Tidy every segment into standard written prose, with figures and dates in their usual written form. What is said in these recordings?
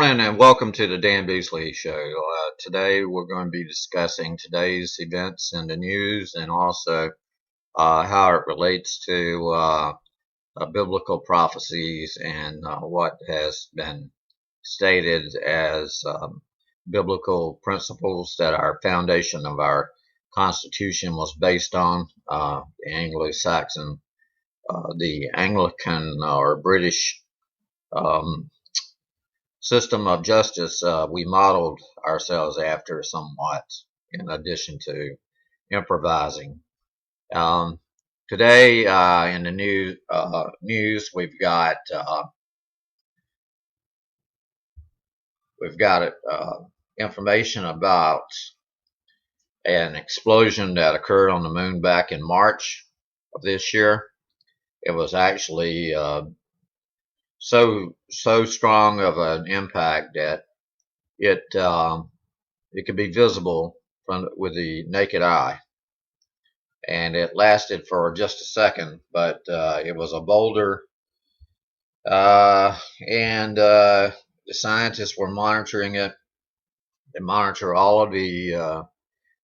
morning and welcome to the Dan Beasley Show. Today we're going to be discussing today's events in the news and also how it relates to biblical prophecies and what has been stated as biblical principles that our foundation of our Constitution was based on, the Anglo-Saxon, the Anglican or British system of justice we modeled ourselves after somewhat, in addition to improvising. Today in the news we've got information about an explosion that occurred on the moon back in March of this year. It was actually so strong of an impact that it could be visible with the naked eye, and it lasted for just a second. But it was a boulder, and the scientists were monitoring it. They monitor all of the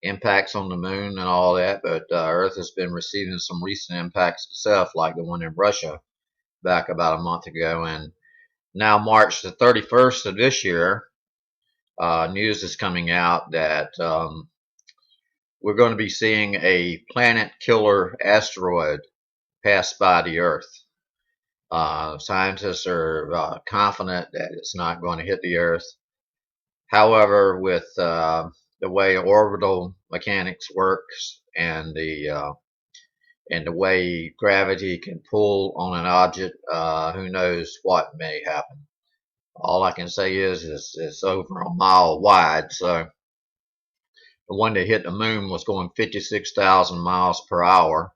impacts on the moon and all that, but Earth has been receiving some recent impacts itself, like the one in Russia back about a month ago. And now March the 31st of this year, news is coming out that we're going to be seeing a planet killer asteroid pass by the Earth. Scientists are confident that it's not going to hit the Earth. However, with the way orbital mechanics works and the way gravity can pull on an object, who knows what may happen. All I can say is it's over a mile wide. So the one that hit the moon was going 56,000 miles per hour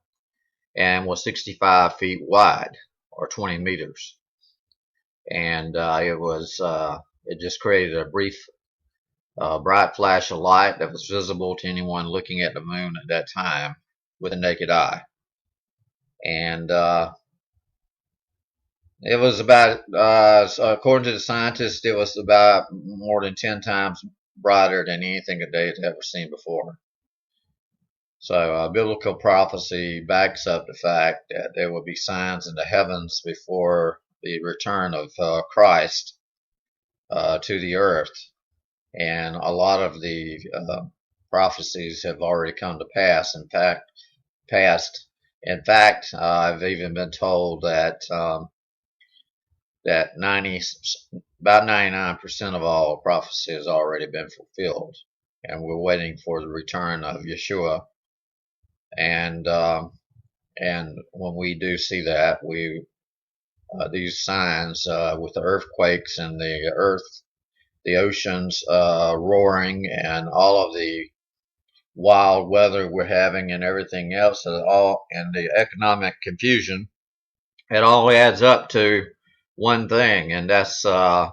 and was 65 feet wide, or 20 meters. And it just created a brief, bright flash of light that was visible to anyone looking at the moon at that time with a naked eye. And it was about, according to the scientists, it was about more than 10 times brighter than anything that they had ever seen before. So biblical prophecy backs up the fact that there will be signs in the heavens before the return of Christ to the earth. And a lot of the prophecies have already come to pass. In fact, I've even been told that about 99% of all prophecy has already been fulfilled, and we're waiting for the return of Yeshua. And when we do see that, these signs with the earthquakes and the earth, the oceans roaring, and all of the wild weather we're having and everything else, and the economic confusion, it all adds up to one thing, and that's that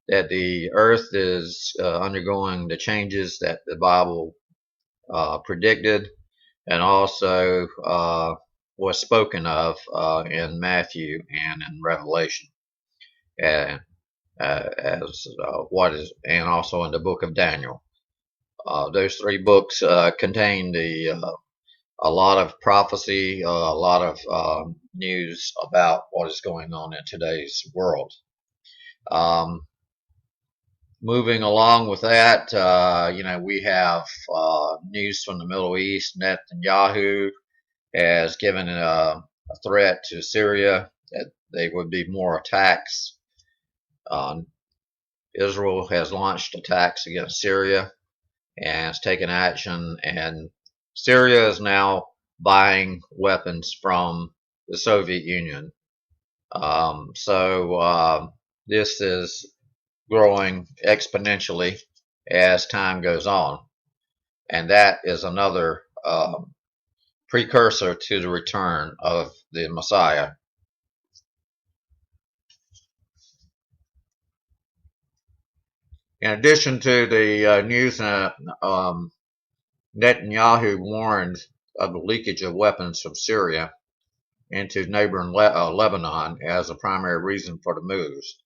the earth is undergoing the changes that the Bible predicted, and also was spoken of in Matthew and in Revelation, and and also in the book of Daniel. Those three books contain a lot of prophecy, a lot of news about what is going on in today's world. Moving along with that, we have news from the Middle East. Netanyahu has given a threat to Syria that there would be more attacks. Israel has launched attacks against Syria and has taken action, and Syria is now buying weapons from the Soviet Union. So this is growing exponentially as time goes on, and that is another precursor to the return of the Messiah. In addition to the news, Netanyahu warned of the leakage of weapons from Syria into neighboring Lebanon as a primary reason for the moves.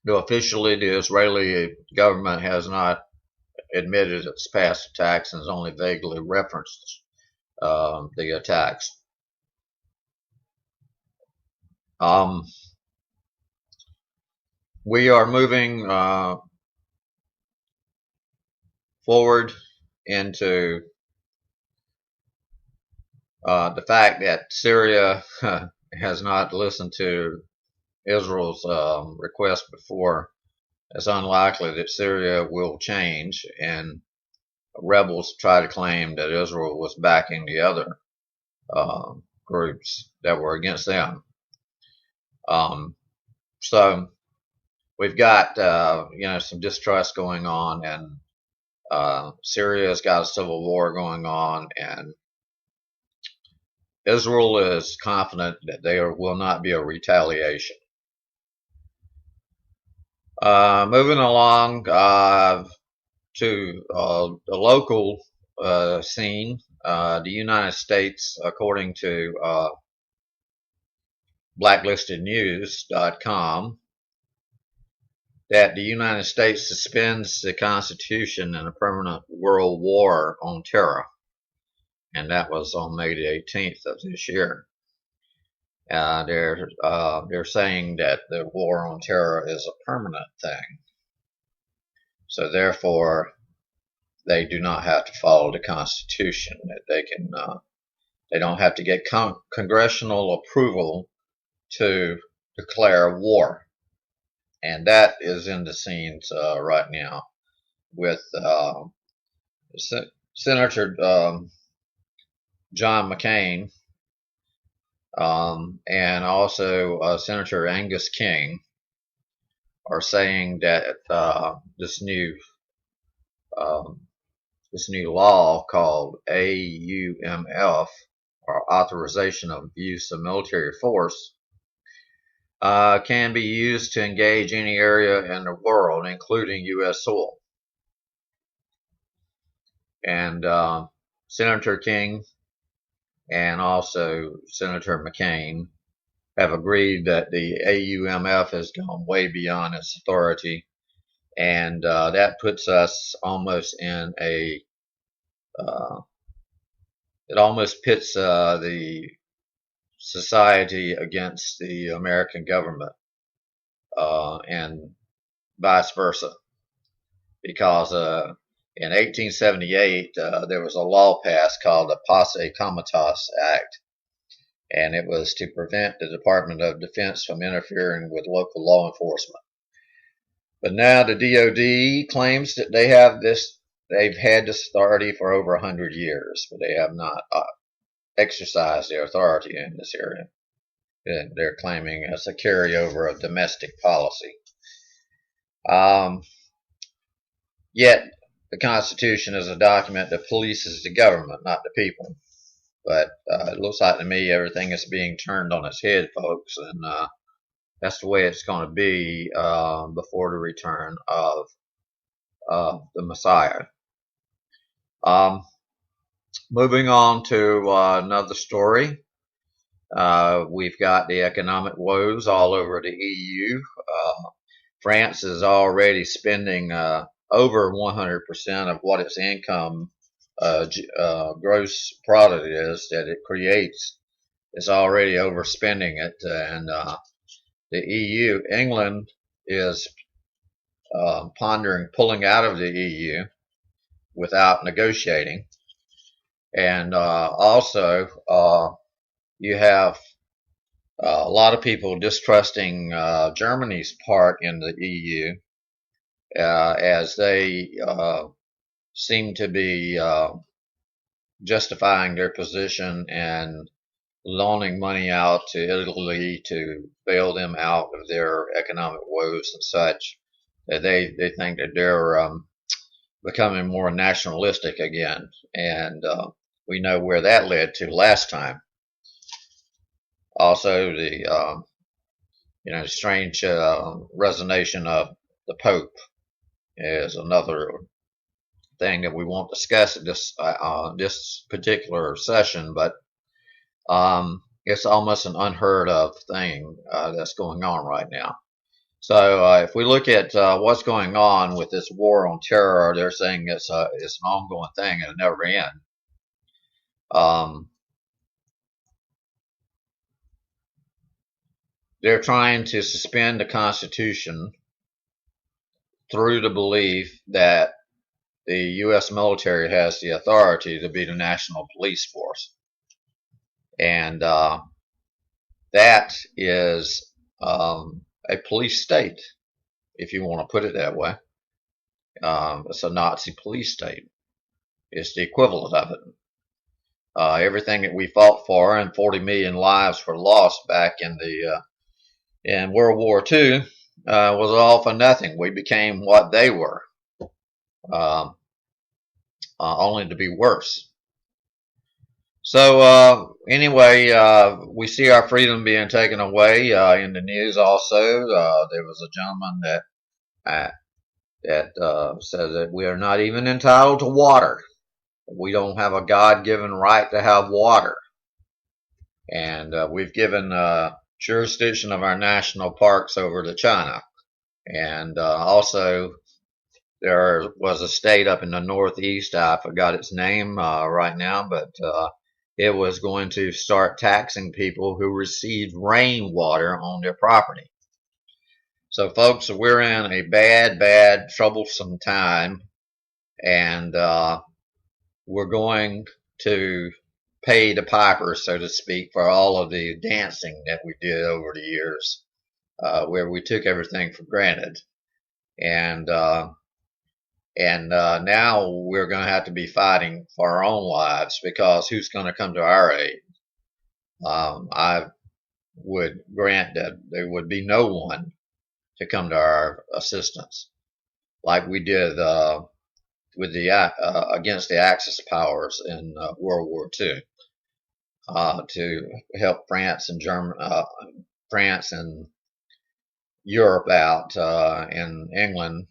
Though officially the Israeli government has not admitted its past attacks and has only vaguely referenced the attacks. We are moving forward into the fact that Syria has not listened to Israel's request before. It's unlikely that Syria will change, and rebels try to claim that Israel was backing the other groups that were against them. So we've got some distrust going on, and Syria's got a civil war going on, and Israel is confident that there will not be a retaliation. Moving along to the local scene, the United States, according to blacklistednews.com, that the United States suspends the Constitution in a permanent world war on terror. And that was on May the 18th of this year. They're saying that the war on terror is a permanent thing. So therefore, they do not have to follow the Constitution. They don't have to get congressional approval to declare war. And that is in the scenes right now with Senator John McCain and also Senator Angus King are saying that this new law called AUMF, or Authorization of Use of Military Force, can be used to engage any area in the world, including U.S. soil. And Senator King and also Senator McCain have agreed that the AUMF has gone way beyond its authority, and that puts us almost in a it almost pits the society against the American government, and vice versa, because in 1878 there was a law passed called the Posse Comitatus Act, and it was to prevent the Department of Defense from interfering with local law enforcement. But now the DOD claims that they've had this authority for over 100 years, but they have not exercised their authority in this area. And they're claiming it's a carryover of domestic policy. Yet the Constitution is a document that polices the government, not the people. But it looks like to me everything is being turned on its head, folks, and that's the way it's going to be before the return of the Messiah. Moving on to another story. We've got the economic woes all over the EU. France is already spending over 100% of what its income gross product is that it creates. Is already overspending it, and the EU, England, is pondering pulling out of the EU without negotiating. And also, you have a lot of people distrusting Germany's part in the EU, as they seem to be justifying their position and loaning money out to Italy to bail them out of their economic woes and such. They think that they're becoming more nationalistic again, and we know where that led to last time. Also, the strange resignation of the Pope is another thing that we won't discuss at this particular session, but it's almost an unheard of thing that's going on right now. So if we look at what's going on with this war on terror, they're saying it's an ongoing thing and it never ends. They're trying to suspend the Constitution through the belief that the U.S. military has the authority to be the national police force. And that is a police state, if you want to put it that way. It's a Nazi police state. It's the equivalent of it. Everything that we fought for, and 40 million lives were lost back in World War II, was all for nothing. We became what they were, only to be worse. So anyway, we see our freedom being taken away in the news. Also, there was a gentleman that said that we are not even entitled to water. We don't have a God-given right to have water, and we've given jurisdiction of our national parks over to China. And also, there was a state up in the Northeast, I forgot its name right now, but it was going to start taxing people who received rainwater on their property. So folks, we're in a bad, troublesome time, and we're going to pay the piper, so to speak, for all of the dancing that we did over the years, where we took everything for granted. And now we're going to have to be fighting for our own lives, because who's going to come to our aid? I would grant that there would be no one to come to our assistance, like we did with against the Axis powers in World War II, to help France and France and Europe out, in England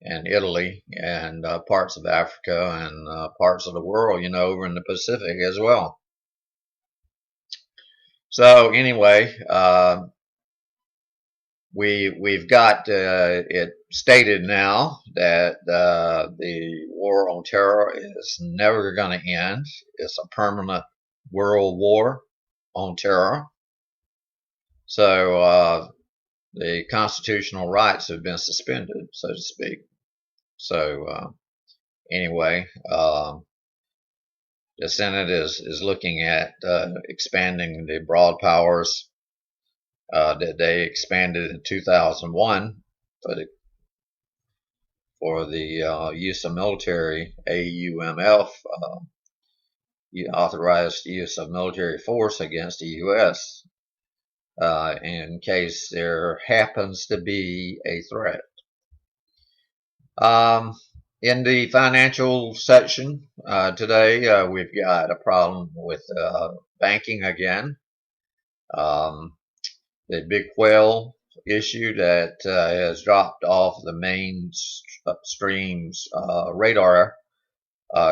and Italy and parts of Africa and parts of the world, over in the Pacific as well. So anyway, we've got it stated now that the war on terror is never going to end. It's a permanent world war on terror. So the constitutional rights have been suspended, so to speak. So anyway, the Senate is looking at expanding the broad powers that they expanded in 2001 for the use of military, AUMF, authorized use of military force against the U.S. In case there happens to be a threat. In the financial section today, we've got a problem with banking again. The big whale issue that has dropped off the mainstream's radar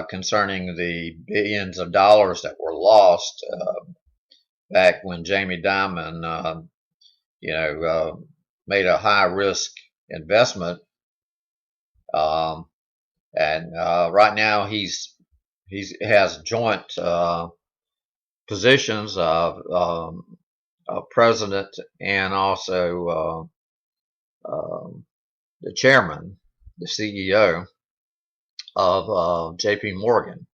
concerning the billions of dollars that were lost back when Jamie Dimon, made a high-risk investment. And right now he has joint positions of president and also the chairman, the CEO of J.P. Morgan.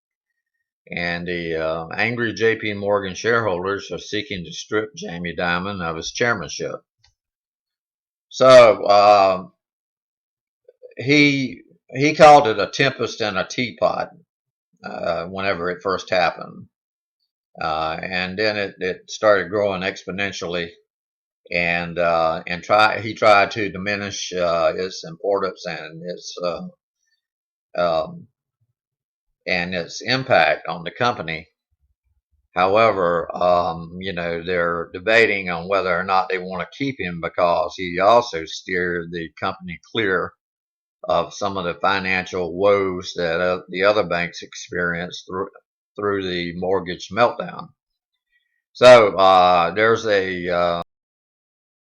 And the angry J.P. Morgan shareholders are seeking to strip Jamie Dimon of his chairmanship. So he called it a tempest in a teapot whenever it first happened, and then it started growing exponentially, and he tried to diminish its importance and its impact on the company. However, they're debating on whether or not they want to keep him, because he also steered the company clear of some of the financial woes that the other banks experienced through the mortgage meltdown. So there's a